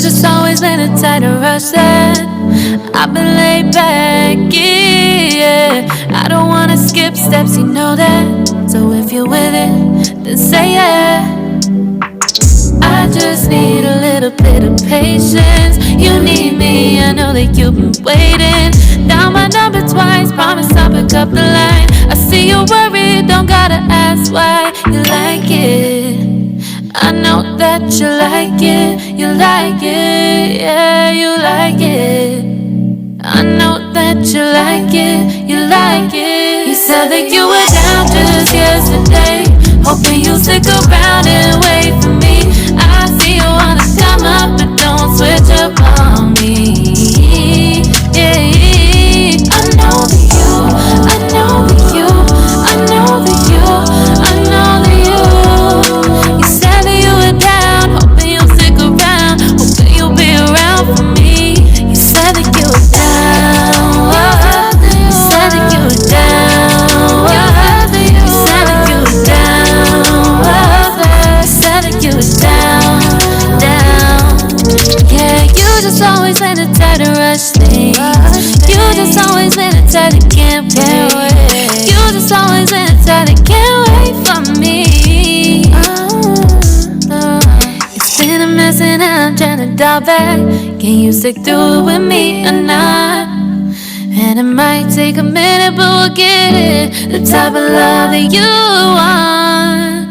just always been a tight rush that I've been laid back, yeah. I don't wanna skip steps, you know that. So if you're with it, then say yeah. I just need a little bit of patience. You need me, I know that you've been waiting. Down my number twice, promise I'll pick up the line. I see you worried, don't gotta ask why. You like it, I know that you like it. You like it, yeah, you like it. I know that you like it, you like it. You said that you were down just yesterday, hoping you'll stick around and wait for me. I see you wanna come up, but don't switch up on me. Yeah, I know that you, I know that you, I know that you, I know that you. You said that you were down, hoping you'll stick around, hoping you'll be around for me. You said that you were down, you said that you were down, you said that you were down, you said that you were down, down. Yeah, you just always been a tight to rush things. You just always been a tight that can't wait. You just always been a tight that can't wait for me. It's been a mess and I'm trying to dial back. Can you stick through it with me or not? And it might take a minute, but we'll get it. The type of love that you want,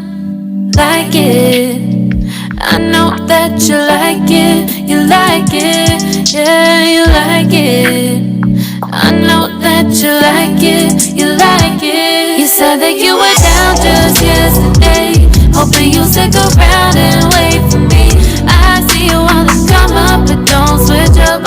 like it. I know that you like it, you like it, yeah, you like it. I know that you like it, you like it. You said that you were down just yesterday, hoping you'll stick around and wait for me. I see you wanna come up, but don't switch up